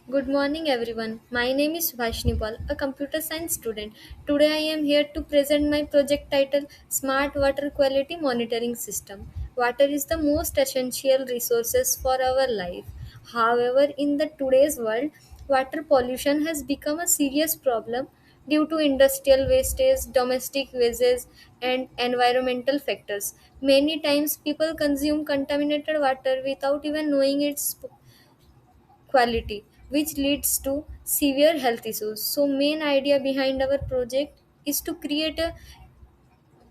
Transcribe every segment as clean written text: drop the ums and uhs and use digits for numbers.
Good morning, everyone. My name is Vashni Paul, a computer science student. Today, I am here to present my project titled Smart Water Quality Monitoring System. Water is the most essential resources for our life. However, in the today's world, water pollution has become a serious problem due to industrial wastage, domestic wastes, and environmental factors. Many times, people consume contaminated water without even knowing its quality, which leads to severe health issues. So main idea behind our project is to create a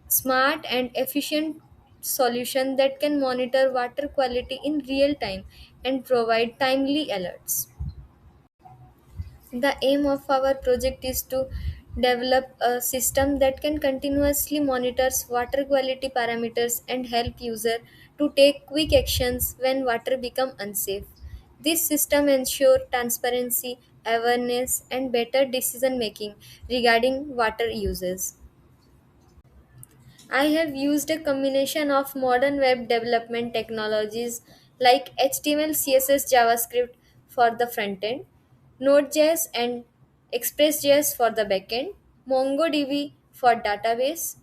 smart and efficient solution that can monitor water quality in real time and provide timely alerts. The aim of our project is to develop a system that can continuously monitors water quality parameters and help user to take quick actions when water become unsafe. This system ensure transparency, awareness and better decision making regarding water uses. I have used a combination of modern web development technologies like HTML, CSS, JavaScript for the front end, Node.js and Express.js for the backend, MongoDB for database,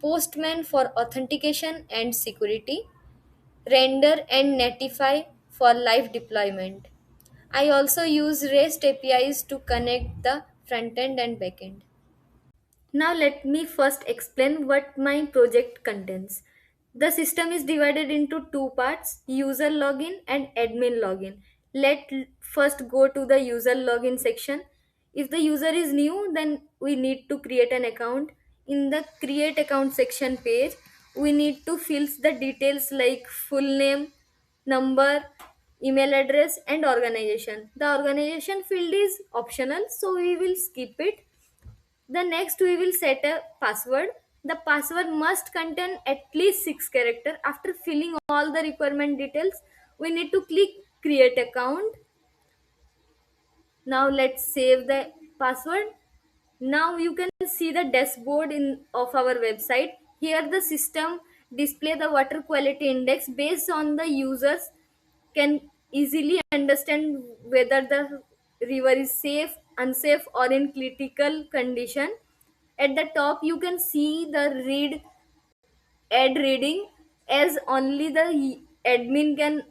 Postman for authentication and security, Render and Netlify for live deployment. I also use REST APIs to connect the front end and backend. Now let me first explain what my project contains. The system is divided into two parts, user login and admin login. First go to the user login section. If the user is new, then we need to create an account. In the create account section page, we need to fill the details like full name, number, email address and organization. The organization field is optional, so we will skip it. The next we will set a password. The password must contain at least 6 characters. After filling all the requirement details, we need to click create account. Now let's save the password. Now you can see the dashboard in of our website. Here the system display the water quality index based on the users can easily understand whether the river is safe, unsafe or in critical condition. At the top you can see the add reading, as only the admin can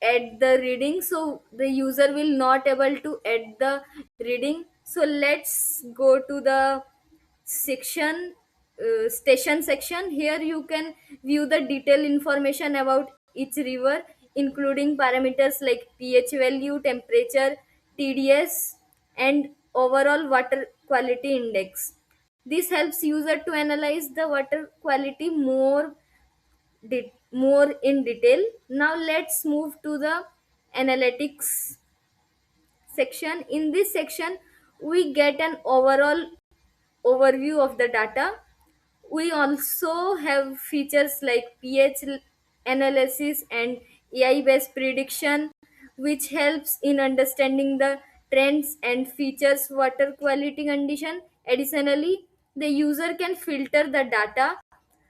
add the reading, so the user will not able to add the reading. So let's go to the section station section. Here you can view the detailed information about each river, including parameters like pH value, temperature, TDS and overall water quality index. This helps user to analyze the water quality more in detail. Now let's move to the analytics section. In this section, we get an overall overview of the data. We also have features like analysis and AI based prediction, which helps in understanding the trends and features water quality condition. Additionally, the user can filter the data.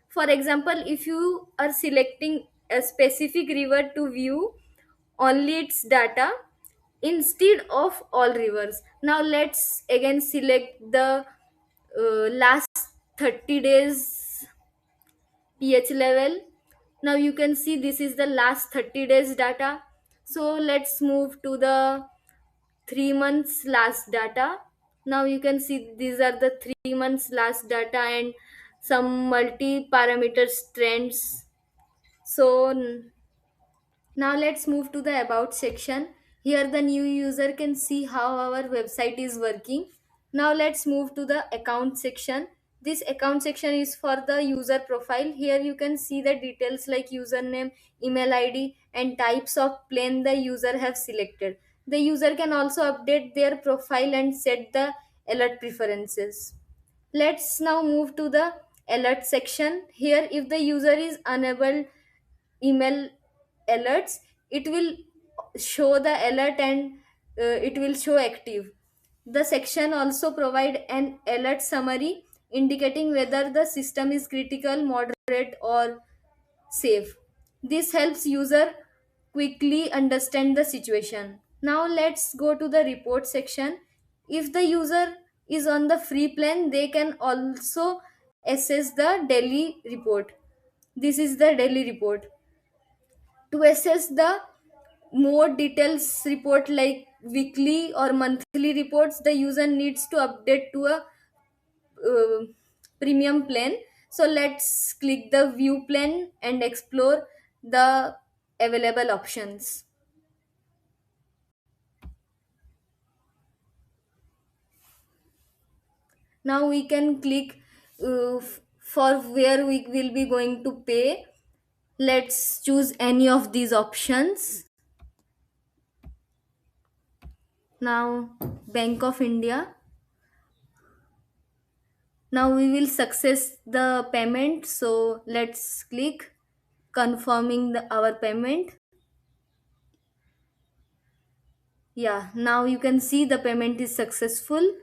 For example, if you are selecting a specific river to view only its data instead of all rivers. Now let's again select the last 30 days pH level. Now you can see this is the last 30 days data. So let's move to the 3 months last data. Now you can see these are the 3 months last data and some multi parameters trends. So now let's move to the about section. Here the new user can see how our website is working. Now let's move to the account section. This account section is for the user profile. Here you can see the details like username, email ID and types of plan the user have selected. The user can also update their profile and set the alert preferences. Let's now move to the alert section. Here if the user is unable email alerts, it will show the alert and it will show active. The section also provide an alert summary indicating whether the system is critical, moderate or safe. This helps user quickly understand the situation. Now let's go to the report section. If the user is on the free plan, they can also access the daily report. This is the daily report. To access the more details report like weekly or monthly reports, the user needs to update to a uh, premium plan. So let's click the view plan and explore the available options. Now we can click for where we will be going to pay. Let's choose any of these options. Now Bank of India. Now we will success the payment. So let's click confirming our payment. Yeah, now you can see the payment is successful.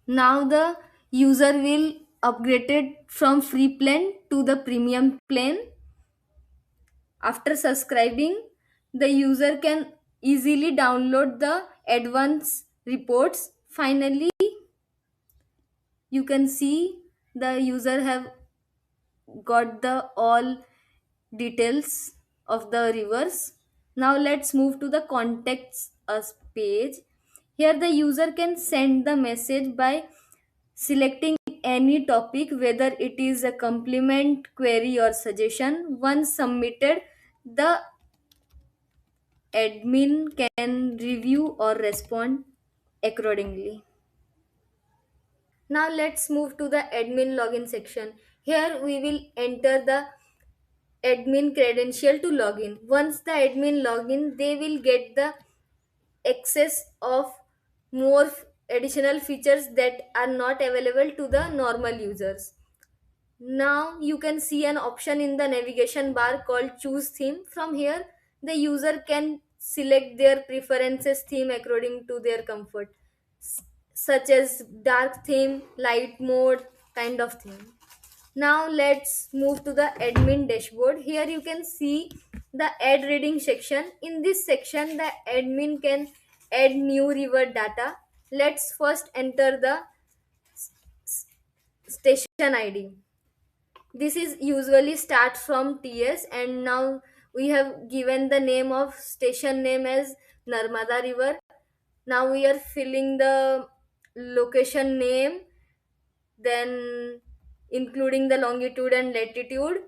Now the user will upgraded from free plan to the premium plan. After subscribing, the user can easily download the advanced reports. Finally, you can see the user have got the all details of the rivers. Now let's move to the contacts us page. Here the user can send the message by selecting any topic, whether it is a compliment, query, or suggestion. Once submitted, the admin can review or respond accordingly. Now let's move to the admin login section. Here we will enter the admin credential to login. Once the admin login, they will get the access of more additional features that are not available to the normal users. Now you can see an option in the navigation bar called choose theme. From here, the user can select their preferences theme according to their comfort, such as dark theme, light mode, kind of theme. Now let's move to the admin dashboard. Here you can see the ad reading section. In this section, the admin can add new river data. Let's first enter the station ID. This is usually start from TS, and now we have given the name of station name as Narmada River. Now we are filling the location name, then including the longitude and latitude.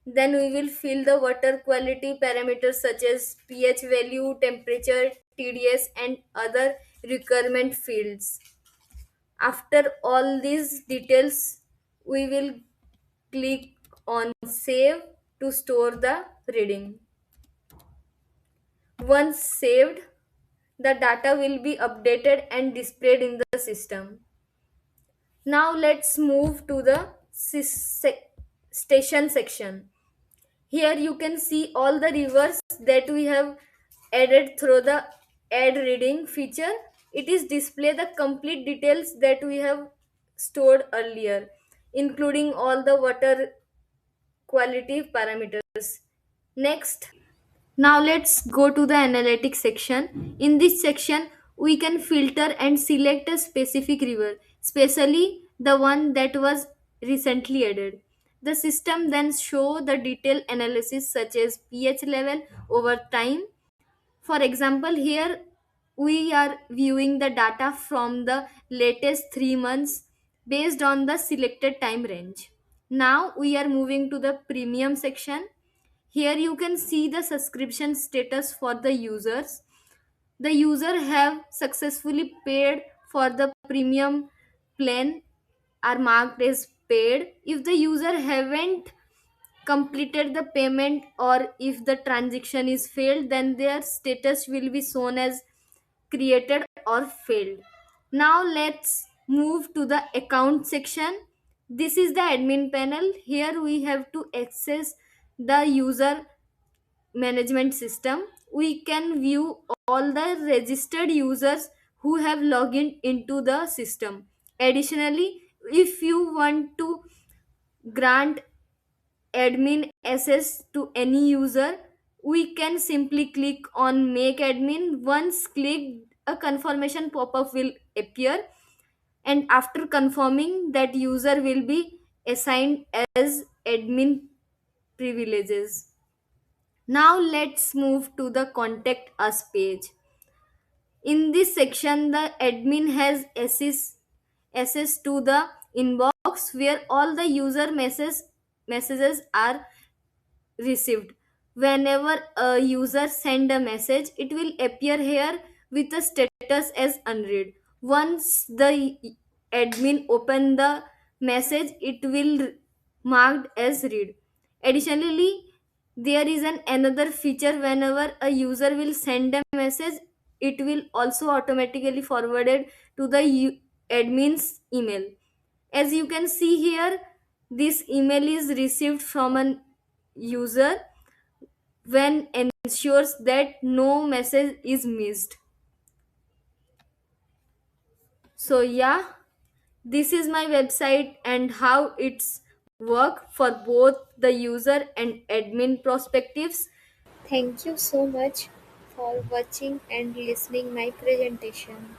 Then we will fill the water quality parameters such as pH value, temperature, TDS, and other requirement fields. After all these details, we will click on save to store the reading. Once saved, the data will be updated and displayed in the system. Now let's move to the station section. Here you can see all the rivers that we have added through the add reading feature. It is display the complete details that we have stored earlier, including all the water quality parameters. Next, now let's go to the analytics section. In this section, we can filter and select a specific river, especially the one that was recently added. The system then show the detailed analysis such as pH level over time. For example, here we are viewing the data from the latest 3 months based on the selected time range. Now we are moving to the premium section. Here you can see the subscription status for the users. The user have successfully paid for the premium plan are marked as paid. If the user haven't completed the payment or if the transaction is failed, then their status will be shown as created or failed. Now let's move to the account section. This is the admin panel. Here we have to access the user management system. We can view all the registered users who have logged in into the system. Additionally, if you want to grant admin access to any user, we can simply click on make admin. Once clicked, a confirmation pop-up will appear, and after confirming, that user will be assigned as admin privileges. Now let's move to the contact us page. In this section, the admin has access to the inbox where all the messages are received. Whenever a user send a message, it will appear here with a status as unread. Once the admin open the message, it will marked as read. Additionally, there is an another feature. Whenever a user will send a message, it will also automatically forwarded to the admin's email. As you can see here, this email is received from an user when ensures that no message is missed. So yeah, this is my website and how it's work for both the user and admin perspectives. Thank you so much for watching and listening my presentation.